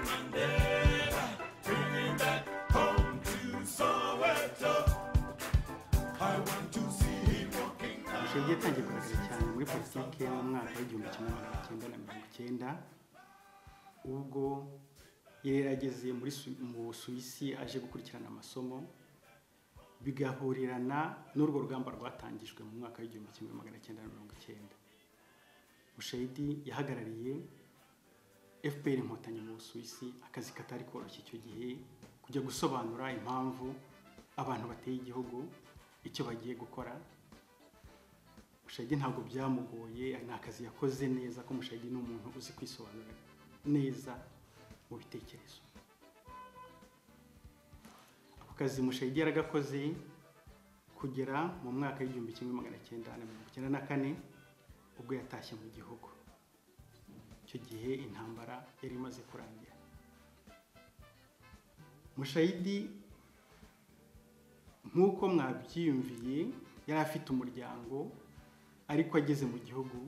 Mandela, bringing back home to Soweto. I want to see him walking down. Mushayidi yatangiye kugaragara cyane muri politike mu mwaka w'igihumbi kimwe magana cyenda na mirongo icyenda ubwo yari yarageze mu Busuwisi aje gukurikirana amasomo bigahurirana n'urwo rugamba rwatangijwe mu mwaka w'igihumbi kimwe magana cyenda na mirongo icyenda. Mushayidi yahagarariye FPR Inkotanyi mu Busuwisi, akazi katari koroshye icyo gihe kujya gusobanura impamvu abantu bateye igihugu icyo bagiye gukora. Mushayidi ntabwo byamugoye, ni akazi yakoze neza ko Mushayidi ni umuntu uzi kwisobanura neza mu bitekerezo. Ako kazi Mushayidi yaragakoze kugera mu mwaka w'igihumbi kimwe magana cyenda na mirongo icyenda na kane ubwo yatashye mu gihugu. Icyo gihe intambara yari imaze kurangira. Mushayidi nk'uko mwabyiyumviye yari afite umuryango, ariko ageze mu gihugu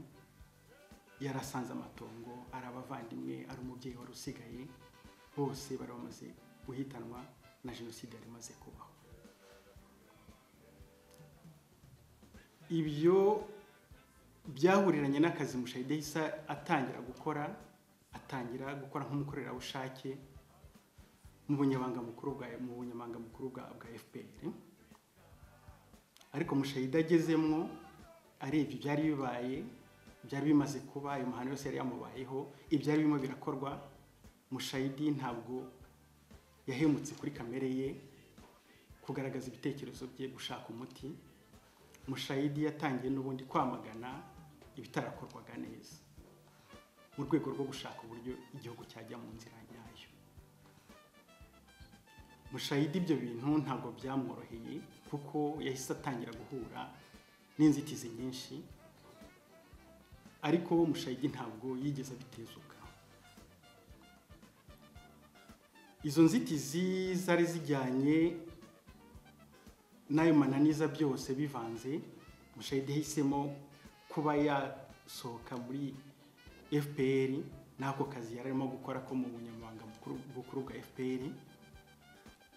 yarasanze amatongo, ari abavandimwe, ari umubyeyi wari usigaye, bose bari bamaze guhitanwa na jenoside yari imaze kubaho. Ibyo byahuriranye n'akazi Mushayidi yahise atangira gukora nk'umukorerabushake mu bunyamabanga mukuru bwa FPR. Ariko Mushayidi agezemwo arebye ibyari bibaye, byari bimaze kuba, ayo mahano yose yari yamubayeho, ibyari bimo birakorwa. Mushayidi ntabwo yahemutse kuri kamere ye kugaragaza ibitekerezo bye, gushaka umuti. Mushayidi yatangiye n'ubundi kwamagana ibitarakorwaga neza mu rwego rwo gushaka uburyo igihugu cyajya mu nzira nyayo. Mushayidi ibyo bintu ntabwo byamworoheye kuko yahise atangira guhura n'inzitizi nyinshi, ariko Mushayidi ntabwo yigeze abitezuka. Izo nzitizi zari zijyanye n'ayo mananiza byose bivanze. Mushayidi yahisemo kuba yasohoka muri FPR n'ako kazi yari arimo gukora ko mu bunyamabanga bukuru bwa FPR,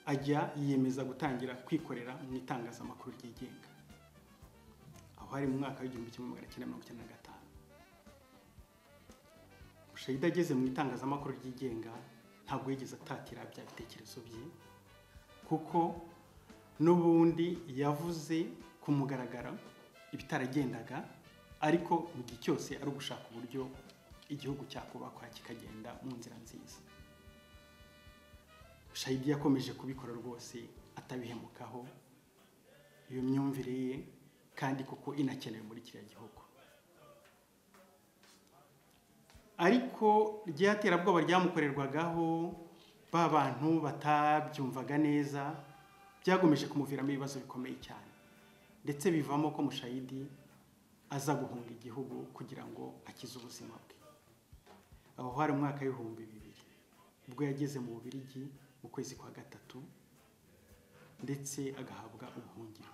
ajya yiyemeza gutangira kwikorera mu itangazamakuru ryigenga. Aho hari mu mwaka w'igihumbi kimwe magana cyenda mirongo icyenda na gatanu. Mushayidi ageze mu itangazamakuru ryigenga ntabwo yigeze atatira bya bitekerezo bye, kuko n'ubundi yavuze ku mugaragaro ibitaragendaga, ariko mu gihe cyose ari ugushaka uburyo igihugu cyakubakwa kikagenda mu nzira nziza. Mushayidi yakomeje kubikora rwose atabihemukaho iyo myumvire ye, kandi kuko inakenewe muri kiriya gihugu. Ariko ry'iterabwoba ryamukorerwagaho, ba bantu batabyumvaga neza, byagomeje kumuviramo ibibazo bikomeye cyane, ndetse bivamo ko Mushayidi aza guhunga igihugu kugira ngo akize ubuzima bwe. Aho hari mu mwaka w'ibihumbi 2000 ubwo yageze mu Bubiligi mu kwezi kwa gatatu, ndetse agahabwa ubuhungiro.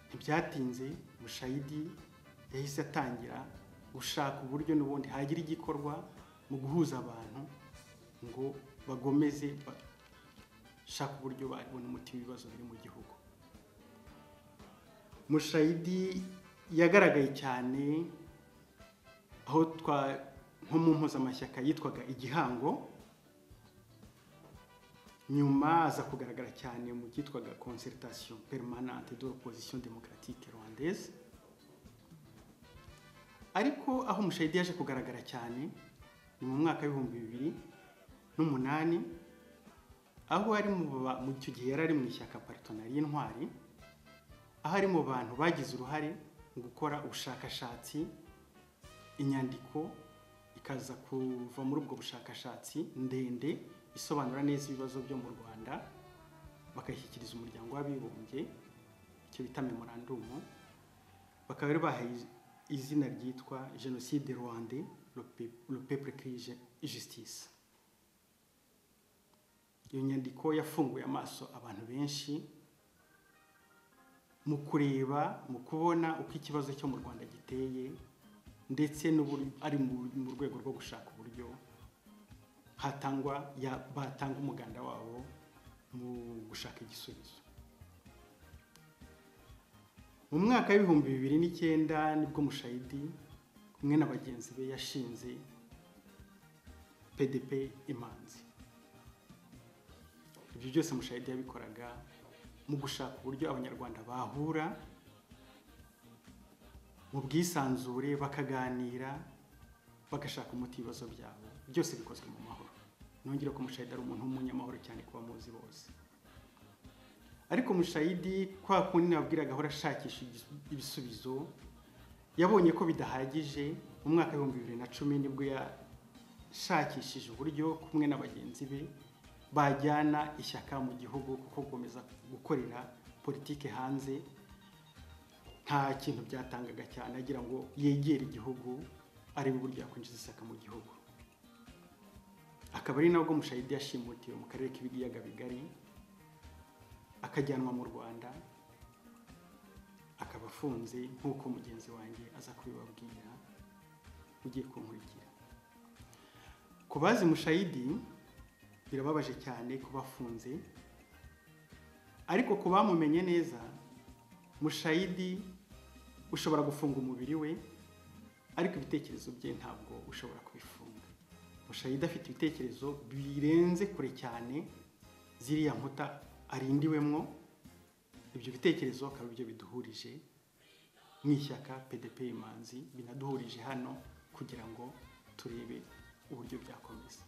Ntibyatinze Mushayidi yahise atangira gushaka uburyo n'ubundi hagira igikorwa mu guhuza abantu ngo bagomeze shaka uburyo babona umuti w'ibibazo biri mu gihugu. Mushayidi yagaragaye cyane aho nko mu mpuzamashyaka yitwaga Igihango, nyuma aza kugaragara cyane mu cyitwaga Concertation Permanente de l'Opposition Démocratique Rwandaise. Ariko aho Mushayidi yaje kugaragara cyane ni mu mwaka w'ibihumbi 2008, aho ari mu cyo gihe yari mu ishyaka Partenariat y'Intwari, aho ari mu bantu bagize uruhare mu gukora ubushakashatsi, inyandiko ikaza kuva muri ubwo bushakashatsi ndende isobanura neza ibibazo byo mu Rwanda, bakayishyikiriza umuryango w'abibumbye, icyo bita memorandum, bakaba bari bahaye izina ryitwa Génocide rwandais, le peuple crie justice. Iyo nyandiko yafunguye amaso abantu benshi mu kureba, mu kubona uko ikibazo cyo mu Rwanda giteye, ndetse ari mu rwego rwo gushaka uburyo batanga umuganda wabo mu gushaka igisubizo. Mu mwaka w'ibihumbi 2009 nibwo Mushayidi kumwe na bagenzi be yashinze PDP Imanzi. Ibyo byose Mushayidi yabikoraga mu gushaka uburyo abanyarwanda bahura mu bwisanzure bakaganira bagashaka umuti ibibazo byabo, byose bikozwe mu mahoro. Nongera ko Mushayidi ari umuntu w'umunyamahoro cyane kuba muzi bose. Ariko Mushayidi kwa kundi nabwiraga ahora ashakisha ibisubizo, yabonye ko bidahagije. Mu mwaka wa 2010 nibwo yashakishije uburyo kumwe na bagenzi be bajyana ishyaka mu gihugu, kuko gukomeza gukorera politike hanze nta kintu byatangaga cyane, agira ngo yegere igihugu ari uburyo yakwinjiza ishyaka mu gihugu. Akaba ari nabwo Mushayidi yashimutiwe mu karere k'ibiyaga bigari, akajyanwa mu Rwanda, akaba afunze nk'uko mugenzi wanjye aza kubibabwira ugiye kunkurikira. Kubazi Mushayidi birababaje cyane kuba afunze, ariko kubamumenye neza, Mushayidi ushobora gufunga umubiri we, ariko ibitekerezo bye ntabwo ushobora kubifunga. Mushayidi afite ibitekerezo birenze kure cyane ziriya nkuta arindiwemwo. Ibyo bitekerezo akaba ibyo biduhurije mu ishyaka PDP Imanzi, binaduhurije hano kugira ngo turebe uburyo byakomeza.